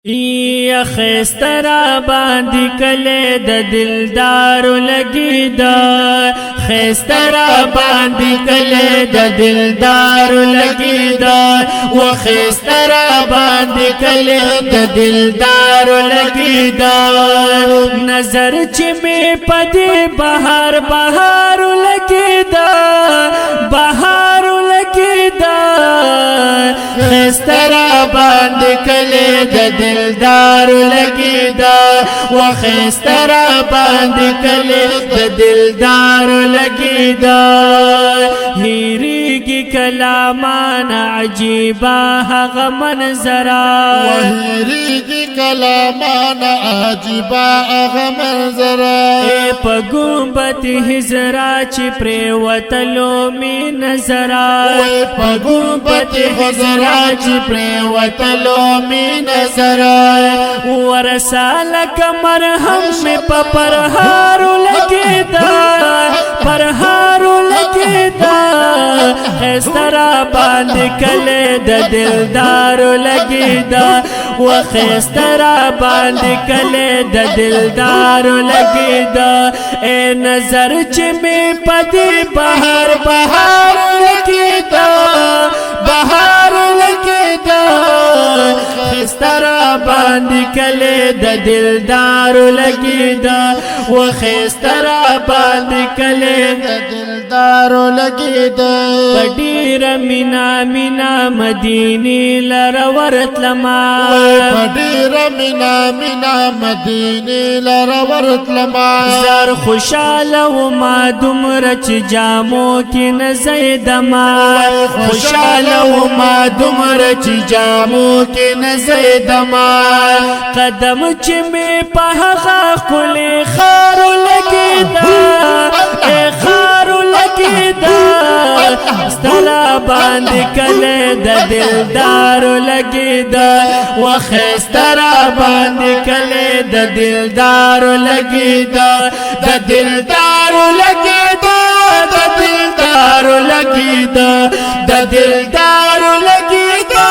یا خیسترا باندی کلی د دلدارو لگی دا خیسترا باندی کلی د دلدارو لگی دا و خیسترا باندی کلی د دلدارو لگی دا نظر چی می پدی بہار بہارو لگی دا بہارو لگی دا خیسترا باندی کلی د دلدارو لگی دا و خیسترا باندی کلی د دلدارو لگی دا ہیریگی کلامان عجیبا حق منظرا و ہیریگی کلامان عجیبا حق منظرا اے پا گنبت حضرا چی پریوتلو می نظرا اے پا گنبت حضرا چی پریوتلو می نظرا ورسالک مرہم میں پرہارو لگی دا پرہارو لگی دا خیسترا باند کلے دا دلدارو لگی دا و خیسترا باند کلے دا دلدارو لگی دا اے نظر چمی پدی بہار بہارو لگی دا بہارو لگی دا خیسترا باندی کلی دا دلدارو لگی دا و خیسترا باندی کلی دا دلدارو لگی دا پدیر منا منا مدینی لرورت لما پدیر منا منا مدینی لرورت لما زر خوشال و ما دمرچ جامو کی نزید ما خوشال و ما دمرچ جامو کی نزید ما قدم چمی پہغا کلی خارو لگی دا اے خارو لگی دا ستلا باند کلی دا دلدارو لگی دا و خیسترا باند کلی دا دلدارو لگی دا دا دلدارو لگی دا دا دلدارو لگی دا دا دلدارو لگی دا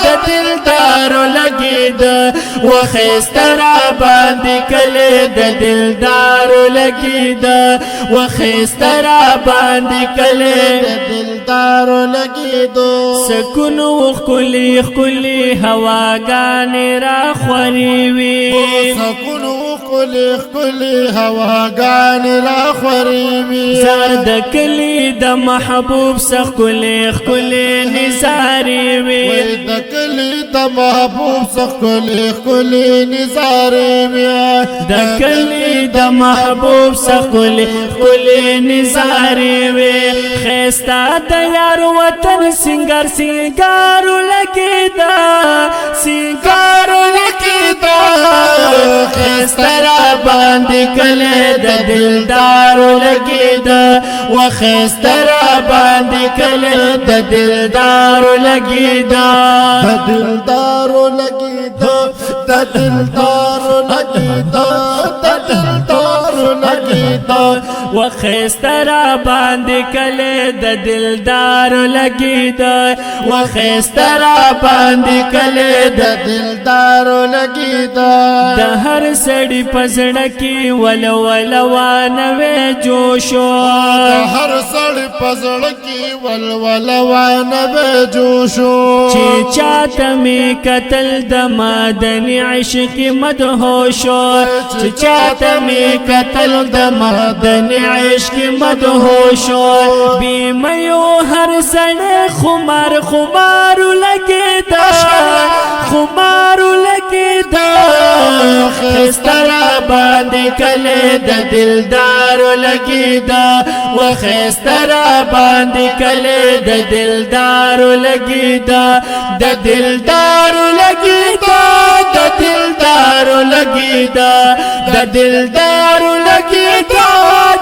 دا دلدارو لگی دا و خیسترا باندی کلی دا دلدارو لگی دا و خیسترا باندی کلی دا دلدارو لگی دو سکنو خکلی خکلی هواگانی را خوریوی سکنو خکلی خکلی هواگانی را خوریوی زرد کلی دا محبوب سخکلی خکلی نزاری وی دا کلی دا محبوب سخکلی خکلی نزاری وی دا کلی دا محبوب سخکلی خکلی نزاری وی خیستا دا یار وطن سنگر سنگارو لگی دا سنگارو لگی دا خیسترا باندی کلی دا دلدارو لگی دا و خیسترا باندی کلی دا دلدارو لگی دا دا دلدارو لگی دا دا دلدارو لگی دا دا دلدارو لگی دا و خیسترا باندی کلی دا دلدارو لگی دا و خیسترا باندی کلی دا دلدارو لگی دا دا ہر سڑی پزڑکی ولولوانوے جوشو ہر سڑ پزڑکی ولولوانوے جوشو چی چاہتا میں قتل دا مادنی عشق مدہوشو چی چاہتا میں قتل دا مادنی عشق مدہوشو بیمیو ہر سڑے خمار خمارو لگے دا خمارو لگے دا خیسترا باندی کلی دا دلدارو لگی دا و خیسترا باندی کلی دا دلدارو لگی دا دا دلدارو لگی دا دا دلدارو لگی دا دا دلدارو لگی دا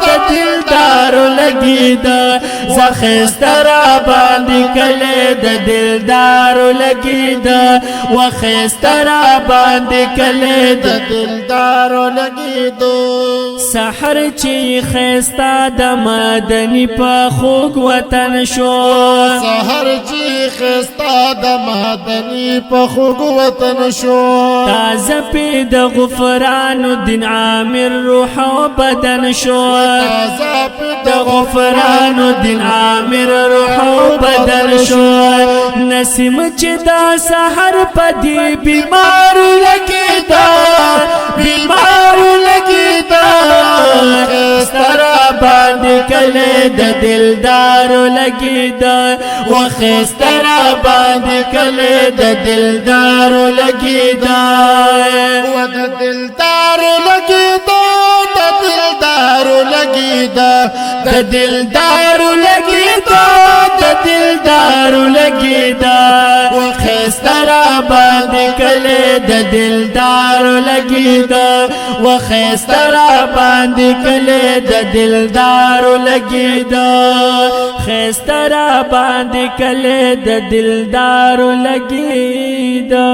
دا دلدارو لگی دا زخیسترا باندی کلی دا دلدارو لگی دا و خیسترا باندی کلی دا دلدارو لگی دو سحر چی خستا د مدنی په خوږ وطن شو سحر چی خستا د مدنی په خوږ وطن شو تازه پی د غفران الدین عامر روح او بدن شو تازه پی د غفران الدین عامر روح او بدن شو نسیم چې دا سحر پدی بیمار لګی دا بیمار لګی دا خسترا باندې کله د دلدار لګی دا وخسترا باندې کله د دلدار لګی دا و د دلدار لګی دا د دلدار لګی دا د دلدار لګی دا د دلدار لګی دا وخسترا باندې کله د دلدار لګی دا وخسترا باندې کله د دلدار لګی دا خسترا باندې کله د دلدار لګی دا